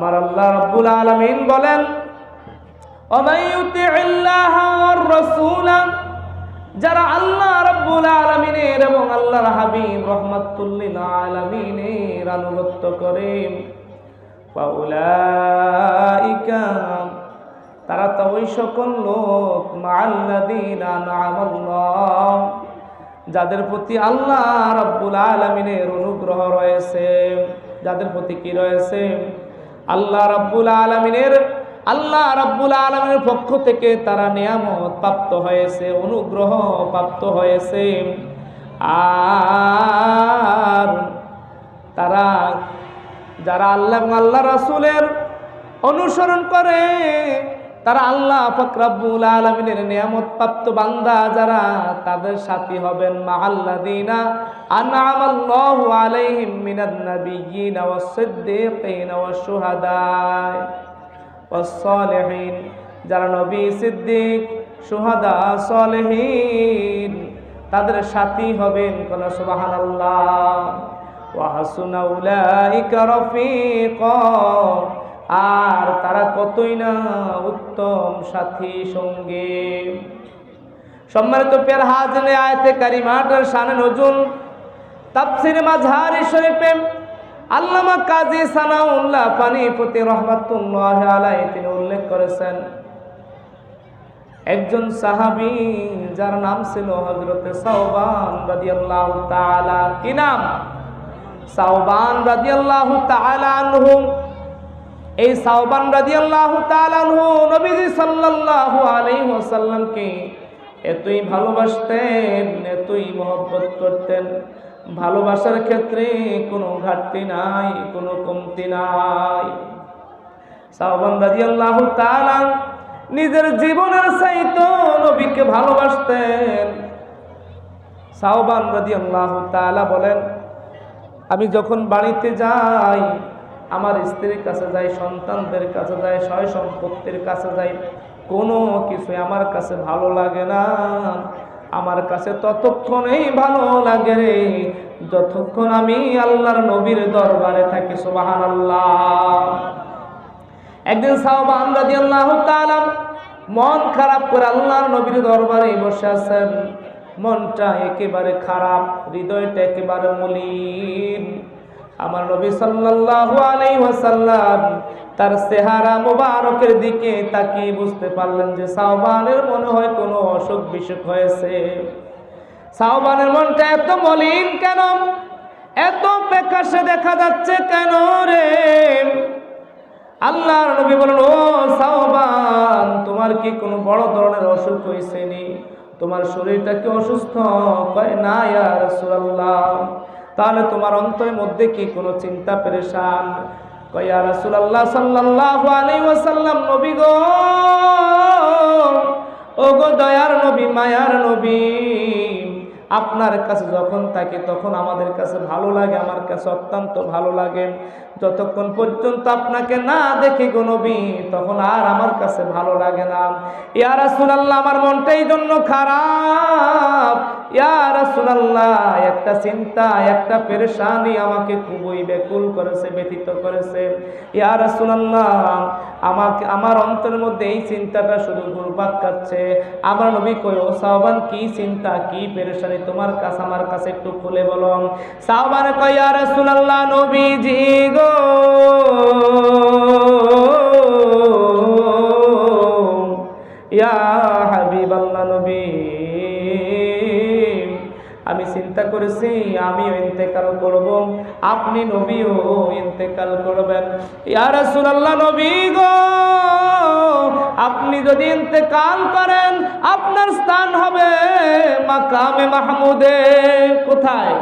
আমার আল্লাহ রাব্বুল আলামিন বলেন, ওয়ামান ইউতিইল্লাহা ওয়ার রাসূলা, যারা আল্লাহ রাব্বুল আলামিনের এবং আল্লাহর হাবিব রাহমাতুল লিল আলামিনের আনুগত্য করে, ফাউলাইকা, তারা তো ওই সকল লোক, মাআল্লাযীনা আনআমাল্লাহ, যাদের প্রতি আল্লাহ রাব্বুল আলামিনের অনুগ্রহ রয়েছে। যাদের প্রতি কি রয়েছে? আল্লাহ রাব্বুল আলামিনের পক্ষ থেকে তারা নিয়ামত প্রাপ্ত হয়েছে, অনুগ্রহ প্রাপ্ত হয়েছে। আর তারা যারা আল্লাহ এবং আল্লাহ রাসূলের অনুসরণ করে, তারা আল্লাহ পাক রব্বুল আলামিনের নিয়ামত প্রাপ্ত বান্দা যারা, তাদের সাথী হবেন মাআল্লাযীনা আনআমাল্লাহু আলাইহিম মিনান নাবিয়্যিনা ওয়াস সিদ্দীকিনা ওয়াশ শুহাদা ওয়াস সালিহিন, যারা নবী, সিদ্দিক, শুহাদা, সালেহীন, তাদের সাথী হবেন। কোন সুবহানাল্লাহ। ওয়া হাসুনা উলাইকা রাফিকা, আর তারা কতই না উত্তম সাথী সঙ্গী। সম্মানিত প্রিয় হাজিরিন, আয়াতে কারিমাটার শানে নজুল তাফসীর মাযহারি শরীফে আল্লামা কাজী সানাউল্লাহ পানিপতি রাহমাতুল্লাহি আলাইহি তিনি উল্লেখ করেছেন, একজন সাহাবী যার নাম ছিল হযরতে সাওবান রাদিয়াল্লাহু তাআলা। কি নাম? সাওবান রাদিয়াল্লাহু তাআলা আনহু। এই সাওবান রাদিয়াল্লাহু তাআলা আনহু নবীজি সাল্লাল্লাহু আলাইহি ওয়াসাল্লামকে এতই ভালোবাসতেন, এতই মহব্বত করতেন, ভালোবাসার ক্ষেত্রে কোনো ঘাটতি নাই, কোনো কমতি নাই। সাওবান রাদিয়াল্লাহু তাআলা নিজের জীবনের চাইতে নবীকে ভালোবাসতেন। সাওবান রাদিয়াল্লাহু তাআলা বলেন, আমি যখন বাড়িতে যাই, আমার স্ত্রীর কাছে যাই, সন্তানদের কাছে যাই, সয় সম্পত্তির কাছে যাই, কোনো কিছুই আমার কাছে ভালো লাগে না। আমার কাছে ততক্ষণই ভালো লাগে রে যতক্ষণ আমি আল্লাহর নবীর দরবারে থাকি। সুবহানাল্লাহ। একদিন সাওবান রাদিয়াল্লাহু তাআলা মন খারাপ করে আল্লাহর নবীর দরবারে বসে আছেন। মনটা একেবারে খারাপ, হৃদয়টা একেবারে মলিন। আমার নবী সাল্লাল্লাহু আলাইহি ওয়াসাল্লাম তার চেহারা মোবারকের দিকে তাকিয়ে বুঝতে পারলেন যে সাওবানের মনে হয় কোনো অসুখ বিসুখ হয়েছে। সাওবানের মনটা এত মলিন কেন, এত প্রকাশে দেখা যাচ্ছে কেন রে? আল্লাহর নবী বলেন, ও সাওবান, তোমার কি কোনো বড় ধরনের অসুখ হয়েছে নি? তোমার শরীরটা কি অসুস্থ? কয়, না ইয়া রাসূলুল্লাহ। তাহলে তোমার অন্তরের মধ্যে কি কোনো চিন্তা পেরেশান? কয়, ইয়া রাসূলুল্লাহ সাল্লাল্লাহু আলাইহি ওয়াসাল্লাম, নবী গো, ও গো দয়ার নবী, মায়ার নবী, আপনার কাছে যখন থাকি তখন আমাদের কাছে ভালো লাগে, আমার কাছে অত্যন্ত ভালো লাগে। যতক্ষণ পর্যন্ত আপনাকে না দেখি গো নবী, তখন আর আমার কাছে ভালো লাগে না। ইয়া রাসূলুল্লাহ, আমার মনটা এই জন্য খারাপ। ইয়া রাসূলুল্লাহ, একটা চিন্তা, একটা পেরেশানি আমাকে খুবই ব্যাকুল করেছে, ব্যথিত করেছে। ইয়া রাসূলুল্লাহ, আমার অন্তরের মধ্যে এই চিন্তাটা শুধু ঘুরপাক খাচ্ছে। আমার নবী কই, ও সাওবান, কি চিন্তা, কি পেরেশানি তোমার কাছে, আমার কাছে একটু খুলে বলো। সাওবান কয়, ইয়া রাসূলুল্লাহ, নবীজি গো, ইয়া হাবিবাল্লাহ, নবী, আমি চিন্তা করেছি আমিও ইন্তেকাল করব, আপনি নবীও ইন্তেকাল করবেন। ইয়া রাসূলুল্লাহ, নবী গো, আপনি যদি ইন্তেকাল করেন আপনার স্থান হবে মাকামে মাহমুদে। কোথায়?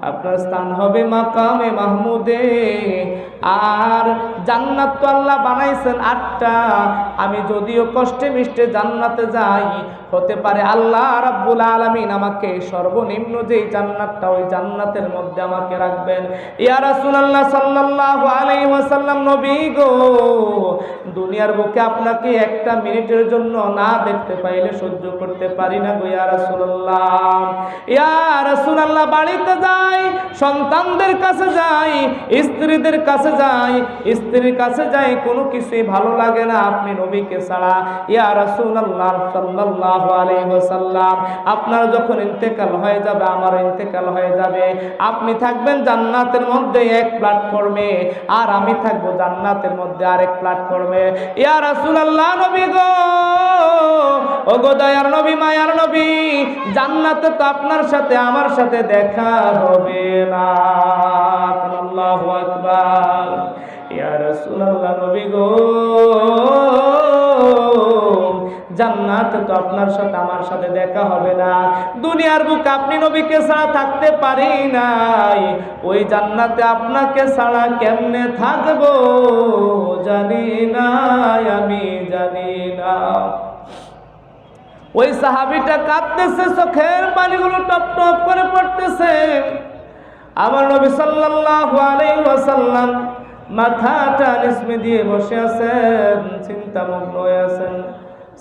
আপনার স্থান হবে মাকামে মাহমুদে। আর জান্নাত তো আল্লাহ বানাইছেন 8টা। আমি যদিও কষ্টে মিষ্টে জান্নাতে যাই, হতে পারে আল্লাহ রাব্বুল আলামিন আমাকে সর্বনিম্ন যে জান্নাতটা ওই জান্নাতের মধ্যে আমাকে রাখবেন। ইয়া রাসূলুল্লাহ সাল্লাল্লাহু আলাইহি ওয়াসাল্লাম, নবী গো, দুনিয়ার বুকে আপনাকে একটা মিনিটের জন্য না দেখতে পাইলে সহ্য করতে পারি না গো ইয়া রাসূলুল্লাহ। ইয়া রাসূলুল্লাহ, বাড়িতে যাই, সন্তানদের কাছে যাই, স্ত্রীদের কাছে যাই, স্ত্রীর কাছে যাই, কোনো কিছুই ভালো লাগে না আপনি নবীকে ছাড়া। ইয়া রাসূলুল্লাহ সাল্লাল্লাহু আলাইহি ওয়াসাল্লাম, আপনার যখন ইন্তেকাল হয়ে যাবে, আমার ইন্তেকাল হয়ে যাবে, আপনি থাকবেন জান্নাতের মধ্যে এক প্ল্যাটফর্মে, আর আমি থাকবো জান্নাতের মধ্যে আরেক প্ল্যাটফর্মে। ইয়া রাসূলুল্লাহ, নবী গো, ও গো দয়ার নবী, মায়ার নবী, জান্নাতে তো আপনার সাথে আমার সাথে দেখা হবে না। আল্লাহু আকবার। ইয়া রাসূলুল্লাহ, নবী গো, জান্নাতে তো আপনার সাথে আমার সাথে দেখা হবে না। দুনিয়ার বুকে আপনি নবীকে ছাড়া থাকতে পারি নাই, ওই জান্নাতে আপনাকে ছাড়া কেমনে থাকবো জানি না, আমি জানি না। ওই সাহাবীটা কাঁদতেছে, চোখের পানিগুলো টপ টপ করে পড়তেছে। আমার নবী সাল্লাল্লাহু আলাইহি ওয়াসাল্লাম মাথাটা নিচে দিয়ে বসে আছেন, চিন্তামগ্ন হয়ে আছেন।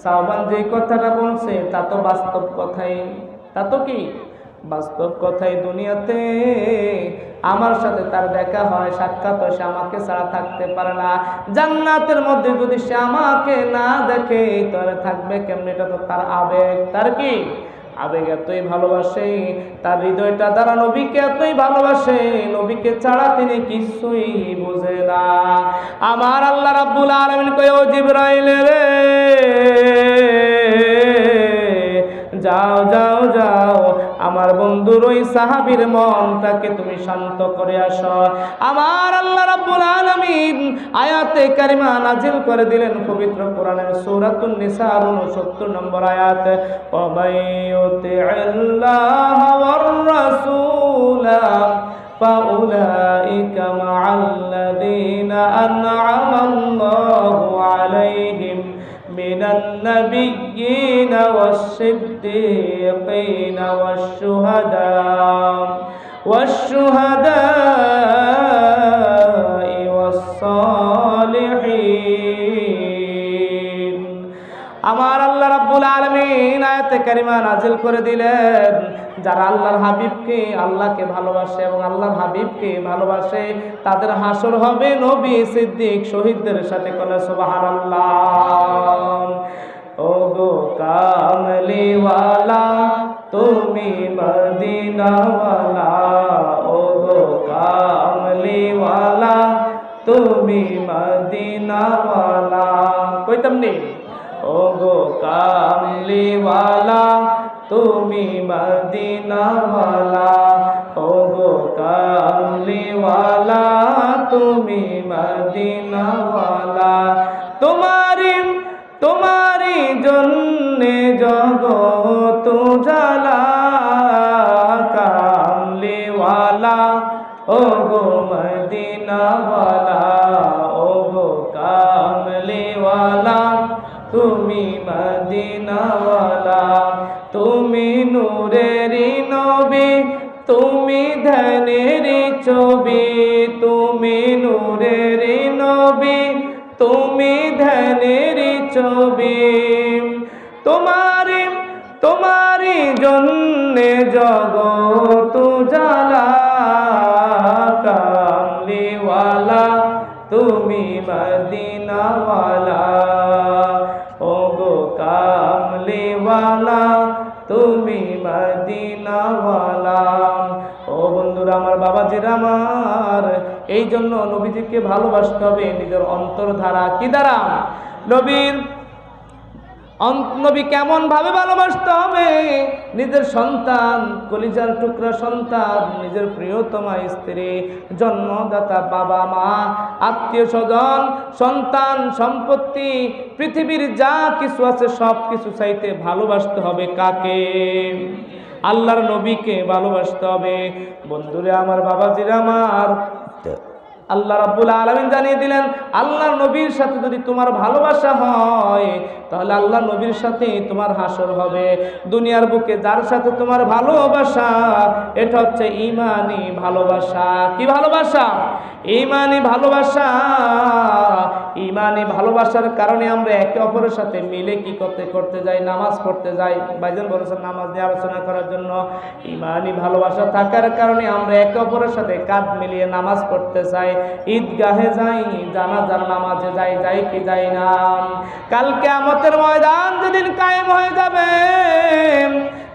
সাহাবান যে কথাটা বলছে তা তো বাস্তব কথাই, তা তো কি বাস্তব কথাই। দুনিয়াতে আমার সাথে তার দেখা হয়, সাক্ষাৎ হয়, সে আমাকে ছাড়া থাকতে পারে না। জান্নাতের মধ্যে যদি সে আমাকে না দেখে তাহলে থাকবে কেমনে? এটা তো তার আবেগ, তার কি আবেগ, এতই ভালোবাসে, তার হৃদয়টা দ্বারা নবীকে এতই ভালোবাসে, নবীকে ছাড়া তিনি কিছুই বোঝে না। আমার আল্লাহ রাব্বুল আলামিন কয়, ও জিবরাইল রে, যাও যাও যাও, আমার বন্ধুর ওই সাহাবীর মনটাকে তুমি শান্ত করে আসো। আমার আল্লাহ রাব্বুল আলামিন আয়াতে কারিমা নাজিল করে দিলেন পবিত্র কোরআনের সূরাতুন নিসার 69 নম্বর আয়াত, ওয়া মাইয়ুতি'আল্লাহ ওয়ার রাসূলা ফাউলাইকা মা'আল্লাযীনা আন'আমাল্লাহু আলাইহিম মিনান নাবিয়্যিনা ওয়াস-সিদ্দীকিনা ওয়াশ-শুহাদা'i ওয়াস-সালিহিন। আমার আল্লাহ রাব্বুল আলামিন আয়াতে কারিমা নাজিল করে দিলেন, যারা আল্লাহর হাবিবকে, আল্লাহকে ভালোবাসে এবং আল্লাহর হাবিবকে ভালোবাসে, তাদের হাসর হবে নবী, সিদ্দিক, শহীদদের সাথে। বলে সুবহানাল্লাহ। ও গো কামলিওয়ালা, তুমি মদিনাওয়ালা, ও গো কামলিওয়ালা, তুমি মদিনাওয়ালা। কইতাম নি, ও গো কামলিওয়ালা, তুমি মদিনাওয়ালা, ও গো কামলিওয়ালা, তুমি মদিনাওয়ালা। তোমারি জন্যে জগত জালা, কামলিওয়ালা, ও গো মদিনাওয়ালা, ও গো কামলিওয়ালা, তুমি মদিনাওয়ালা। তুমি নূরেরি নবী, তুমি ধ্যানেরি ছবি, তুমি নূরেরি নবী, তুমি ধ্যানেরি ছবি। তোমারি জন্যে জগত জালা, কামলিওয়ালা, তুমি মদিনাওয়ালা, ও গো কামলিওয়ালা, তুমি মদিনাওয়ালা। ও বন্ধুরা আমার, বাবাজিরা আমার, এই জন্য নবীজিকে ভালোবাসতে হবে নিজের অন্তরধারা। কি দ্বারা? নবী কেমন ভাবে ভালোবাসতে হবে? নিজের সন্তান, কলিজার টুকরা সন্তান, নিজের প্রিয়তমা স্ত্রী, জন্মদাতা বাবা মা, আত্মীয় স্বজন, সন্তান, সম্পত্তি, পৃথিবীর যা কিছু আছে সব কিছু চাইতে ভালোবাসতে হবে কাকে? আল্লাহর নবীকে ভালোবাসতে হবে। বন্ধুরে আমার, বাবাজিরা আমার, আল্লাহ রাব্বুল আলামিন জানিয়ে দিলেন, আল্লাহর নবীর সাথে যদি তোমার ভালোবাসা হয় তাহলে আল্লাহ নবীর সাথে তোমার হাসর হবে। দুনিয়ার বুকে যার সাথে তোমার ভালোবাসা, এটা হচ্ছে ঈমানি ভালোবাসা। কি ভালোবাসা? ঈমানি ভালোবাসা। ঈমানি ভালোবাসার কারণে আমরা একে অপরের সাথে মিলে কি করতে যাই? নামাজ পড়তে যাই। ভাইজান বলেছেন নামাজ নিয়ে আলোচনা করার জন্য। ঈমানি ভালোবাসা থাকার কারণে আমরা একে অপরের সাথে কাঁধ মিলিয়ে নামাজ পড়তে চাই, ঈদগাহে যাই, জানাজার নামাজে যাই কি যাই না? কাল কিয়ামতের ময়দান যেদিন কায়েম হয়ে যাবে,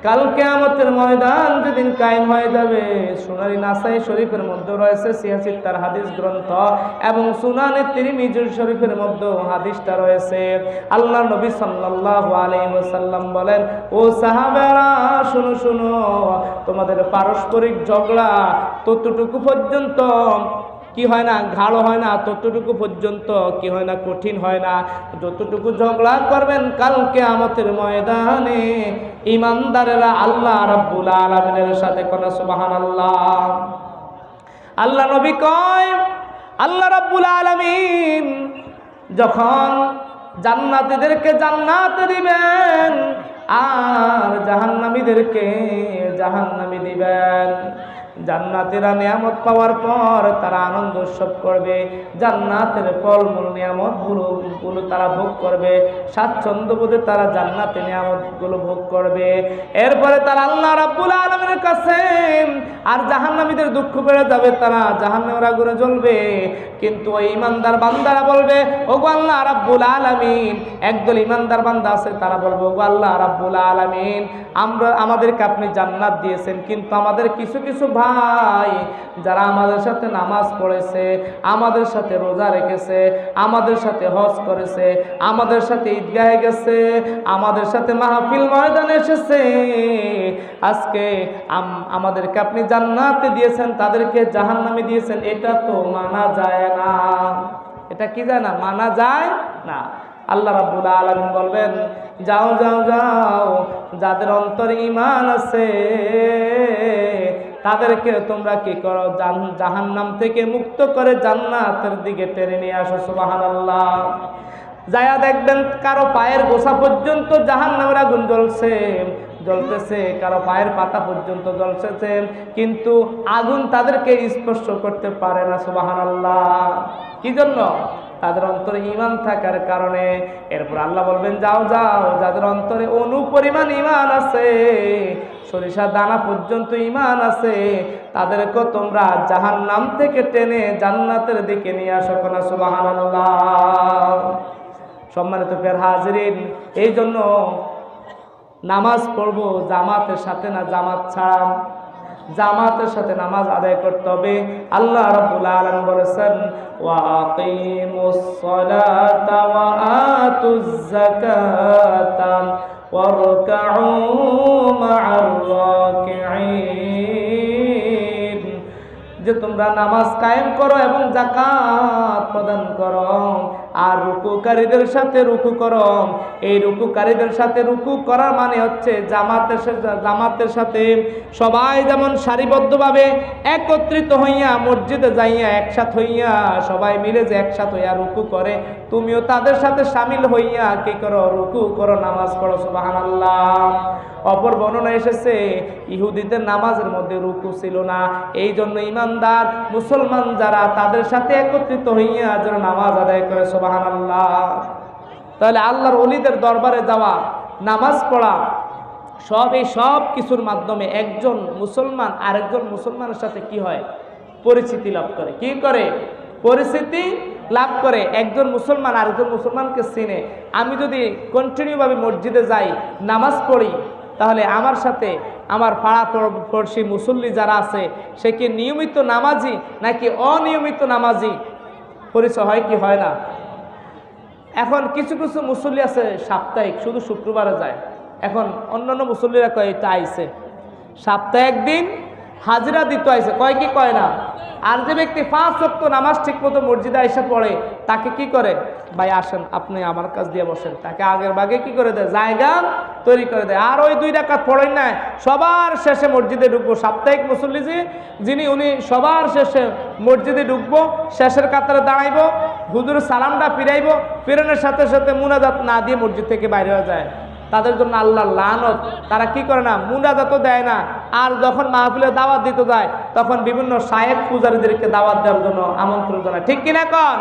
কাল কিয়ামতের ময়দান যেদিন কায়েম হয়ে যাবে, সুনানি নাসাই শরীফের মধ্যে রয়েছে ৮৬ তার হাদিস গ্রন্থ, এবং সুনানে তিরমিজি শরীফের মধ্যে হাদিসটা রয়েছে। আল্লাহ নবী সাল্লাল্লাহু আলাইহি ওয়াসাল্লাম বলেন, ও সাহাবারা শুনো শুনো, তোমাদের পারস্পরিক ঝগড়া ততটুকু পর্যন্ত কি হয় না? গাঢ় হয় না, ততটুকু পর্যন্ত কি হয় না? কঠিন হয় না। যতটুকু ঝগড়া করবেন কাল কিয়ামতের ময়দানে ঈমানদারেরা আল্লাহ রাব্বুল আলামিনের সাথে কোন সুবহানাল্লাহ। আল্লাহ নবী কয়, আল্লাহ রাব্বুল আলামিন যখন জান্নাতীদেরকে জান্নাতে দিবেন আর জাহান্নামীদেরকে জাহান্নামে দিবেন, জান্নাতীরা নিয়ামত পাওয়ার পর তারা আনন্দ উৎসব করবে, জান্নাতের ফলমূল নিয়ামতগুলো তারা ভোগ করবে, স্বাচ্ছন্দ্য বোধে তারা জান্নাতের নিয়ামতগুলো ভোগ করবে। এরপরে তারা আল্লাহ রাব্বুল আলামিনের কাছে, আর জাহান্নামীদের দুঃখ বেড়ে যাবে, তারা জাহান্নামের আগুনে জ্বলবে। কিন্তু ওই ঈমানদার বান্দারা বলবে, ওগো আল্লাহ রাব্বুল আলামিন, একদল ঈমানদার বান্দা আছে, তারা বলবে, ওগো আল্লাহ রাব্বুল আলামিন, আমাদেরকে আপনি জান্নাত দিয়েছেন, কিন্তু আমাদের কিছু কিছু ভাই যারা আমাদের সাথে নামাজ পড়েছে, আমাদের সাথে রোজা রেখেছে, আমাদের সাথে হজ করেছে, আমাদের সাথে ঈদগাহে গেছে, আমাদের সাথে মাহফিল ময়দানে এসেছে, আজকে আমাদেরকে আপনি জান্নাতে দিয়েছেন, তাদেরকে জাহান্নামে দিয়েছেন, এটা তো মানা যায় না। এটা কি যায় না? মানা যায় না। আল্লাহ রাব্বুল আলামিন বলবেন, যাও যাও যাও, যাদের অন্তরে ঈমান আছে তাদেরকে তোমরা কি করো? জাহান্নাম থেকে মুক্ত করে জান্নাতের দিকে টেনে নিয়ে আসো। সুবহানাল্লাহ। যায়া দেখবেন কারো পায়ের গোছা পর্যন্ত জাহান্নামের আগুন জ্বলতেছে, কারো পায়ের পাতা পর্যন্ত জ্বলতেছে, কিন্তু আগুন তাদেরকে স্পর্শ করতে পারে না। সুবহানাল্লাহ। কি জন্য? তাদের অন্তরে ঈমান থাকার কারণে। এরপর আল্লাহ বলবেন, যাও যাও, যাদের অন্তরে অনুপরিমাণ ঈমান আছে, সরিষা দানা পর্যন্ত ঈমান আছে, তাদেরকে তোমরা জাহান্নাম থেকে টেনে জান্নাতের দিকে নিয়ে আসো। না সুবহানাল্লাহ। সম্মানিত প্রিয় হাজিরিন, এই জন্য নামাজ পড়বো জামাতের সাথে না জামাত ছাড়া, জামাতের সাথে নামাজ আদায় করতে হবে। আল্লাহ রাব্বুল আলামিন বলেছেন, ওয়া আকিমুস সালাতা ওয়া আতুজ যাকাতা ওয়ারকাউ মা'আর রাকিঈন, যে তোমরা নামাজ কায়েম করো এবং যাকাত প্রদান করো, আর রুকুকারীদের সাথে রুকু করো। এই রুকুকারীদের সাথে রুকু করার মানে হচ্ছে জামাতের সাথে সবাই যেমন সারিবদ্ধভাবে একত্রিত হইয়া মসজিদে যাইয়া একসাথ হইয়া সবাই মিলে যে একসাথ হইয়া রুকু করে, তুমিও তাদের সাথে শামিল হইয়া কি করো? রুকু করো, নামাজ পড়ো। সুবহানাল্লাহ। অপর বর্ণনা এসেছে, ইহুদিদের নামাজের মধ্যে রুকু ছিল না, এই জন্য ঈমানদার মুসলমান যারা তাদের সাথে একত্রিত হইয়া যেন নামাজ আদায় করে। সুবহানাল্লাহ। তাহলে আল্লাহর ওলিদের দরবারে যাওয়া, নামাজ পড়া, সব কিছুর মাধ্যমে একজন মুসলমান আরেকজন মুসলমানের সাথে কি হয়? পরিচিতি লাভ করে। কি করে? পরিচিতি লাভ করে। একজন মুসলমান আরেকজন মুসলমানকে চিনে। আমি যদি কন্টিনিউভাবে মসজিদে যাই, নামাজ পড়ি, তাহলে আমার সাথে আমার পাড়া পড়শি মুসল্লি যারা আছে, সে কি নিয়মিত নামাজি নাকি অনিয়মিত নামাজি পরিচয় হয় কি হয় না? এখন কিছু কিছু মুসল্লি আছে সাপ্তাহিক, শুধু শুক্রবারে যায়। এখন অন্যান্য মুসল্লিরা কয় এটা আইছে সপ্তাহে একদিন হাজিরা দিতে আইছে, কয় কি কয় না? আর যে ব্যক্তি 5 ওয়াক্ত নামাজ ঠিক মতো মসজিদে এসে পড়ে তাকে কি করে? ভাই আসেন আপনি আমার কাছ দিয়ে বসেন, তাকে আগের ভাগে কি করে দেয়? জায়গা তৈরি করে দেয়। আর ওই 2 রাকাত পড়েন না, সবার শেষে মসজিদে ঢুকবো, সাপ্তাহিক মুসল্লি যিনি উনি সবার শেষে মসজিদে ঢুকবো, শেষের কাতারে দাঁড়াইবো, হুজুরের সালামটা ফিরাইবো, ফিরানোর সাথে সাথে মুনাজাত না দিয়ে মসজিদ থেকে বাইরে হয়ে যায়। তাদের জন্য আল্লাহর লানত। তারা কি করে না? মুনাজাতও দেয় না। আর যখন মাহফিলে দাওয়াত দিতে যায় তখন বিভিন্ন শায়েখ পূজারীদেরকে দাওয়াত দেওয়ার জন্য আমন্ত্রণ জানায়, ঠিক কিনা কন?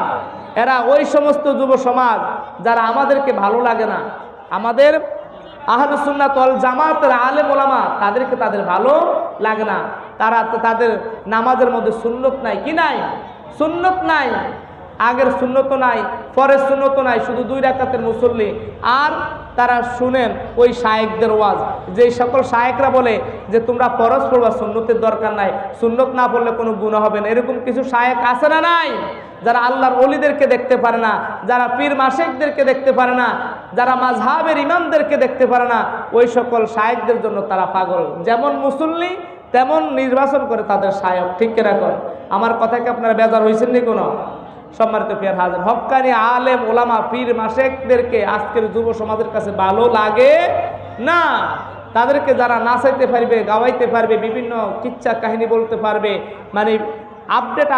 এরা ওই সমস্ত যুব সমাজ যারা আমাদেরকে ভালো লাগে না, আমাদের আহলুস সুন্নাত ওয়াল জামাতের আলেম ওলামা তাদেরকে তাদের ভালো লাগে না। তাদের নামাজের মধ্যে সুন্নত নাই, কি নাই? সুন্নত নাই, আগের সুন্নত নাই, পরের সুন্নত নাই, শুধু 2 রাকাতের মুসল্লি। আর তারা শুনেন ওই শায়েকদের ওয়াজ, যে সকল শায়েকরা বলে যে তোমরা ফরজ পড়বা, সুন্নতের দরকার নাই, সুন্নত না পড়লে কোনো গুনাহ হবে না। এরকম কিছু শায়েক আছে না নাই? যারা আল্লাহর ওলিদেরকে দেখতে পারে না, যারা পীর মাশেকদেরকে দেখতে পারে না, যারা মাযহাবের ইমামদেরকে দেখতে পারে না, ওই সকল শায়েকদের জন্য তারা পাগল। যেমন মুসল্লি তেমন নির্বাচন করে তাদের শায়েক, ঠিক কিনা কর? আমার কথাকে আপনারা বেজার হয়েছেন নি কোনো? সম্মানিত প্রিয় হাজির, হক্কানি আলেম ওলামা পীর মাশেকদেরকে আজকের যুব সমাজের কাছে ভালো লাগে না। তাদেরকে যারা নাচাইতে পারবে, গাওয়াইতে পারবে, বিভিন্ন কিচ্ছা কাহিনী বলতে পারবে, মানে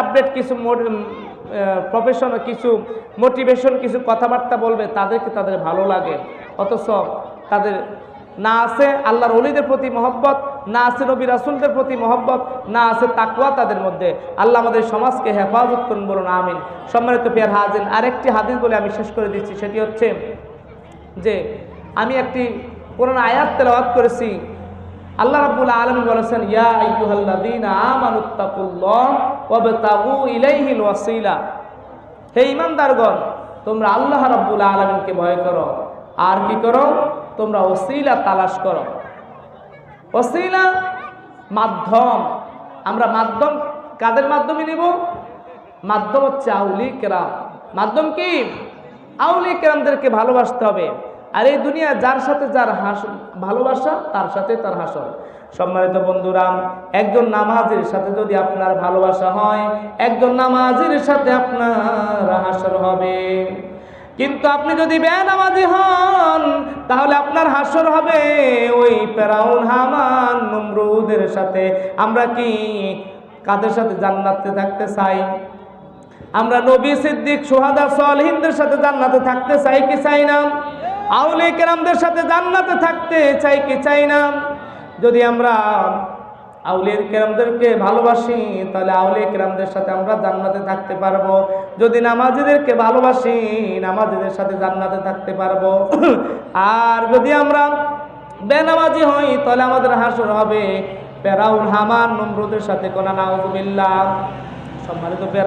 আপডেট কিছু প্রফেশন, কিছু মোটিভেশন, কিছু কথাবার্তা বলবে, তাদের ভালো লাগে। অথচ তাদের না আছে আল্লাহর ওলিদের প্রতি মহব্বত, না আছে নবী রাসূলদের প্রতি মহব্বত, না আছে তাকওয়া তাদের মধ্যে। আল্লাহ আমাদের সমাজকে হেফাজত করুন, বলুন আমিন। সম্মানিত প্রিয় হাজির, আরেকটি হাদিস বলে আমি শেষ করে দিচ্ছি। সেটি হচ্ছে যে আমি একটি কোরআন আয়াত তেলাওয়াত করেছি। আল্লাহ রাব্বুল আলামিন বলেছেন, ইয়া আইয়ুহাল্লাযীনা আমানুত্তাকুল্লাহ ওয়াবতাগু ইলাইহিল ওয়াসিলা। হে ঈমানদারগণ, তোমরা আল্লাহ রাব্বুল আলামিনকে ভয় করো, আর কি করো? তোমরা ওসিলা তালাশ করো। ওসিলা মাধ্যম। আমরা মাধ্যম কাদের মাধ্যমে নিব? মাধ্যম হচ্ছে আউলিয়া কেরাম। মাধ্যম কি? আউলিয়া কেরামদেরকে ভালোবাসতে হবে। আর এই দুনিয়া যার সাথে যার ভালোবাসা, তার সাথে তার হাসর। সম্মানিত বন্ধুরা, একজন নামাজের সাথে যদি আপনার ভালোবাসা হয়, একজন নামাজের সাথে আপনার হাসর হবে। কিন্তু আপনি যদি বেনামাজি হন, তাহলে আপনার হাসর হবে ওই ফেরাউন, হামান, নমরুদের সাথে। আমরা কি কাদের সাথে জান্নাতে থাকতে চাই? আমরা নবী, সিদ্দিক, শুহাদা, সালেহিনদের সাথে জান্নাতে থাকতে চাই কি চাই না? আউলিয়া কেরামদের সাথে জান্নাতে থাকতে চাই কি চাই না? যদি আমরা আউলিয়া কেরামদেরকে ভালোবাসি, তাহলে আউলিয়া কেরামদের সাথে আমরা জান্নাতে থাকতে পারবো। যদি নামাজীদেরকে ভালোবাসি, নামাজীদের সাথে জান্নাতে থাকতে পারবো। আর যদি আমরা বেনামাজি হই, তাহলে আমাদের হাসর হবে ফেরাউন, হামান, নমরুদের সাথে। কোনা নাউযুবিল্লাহ। সম্মানিত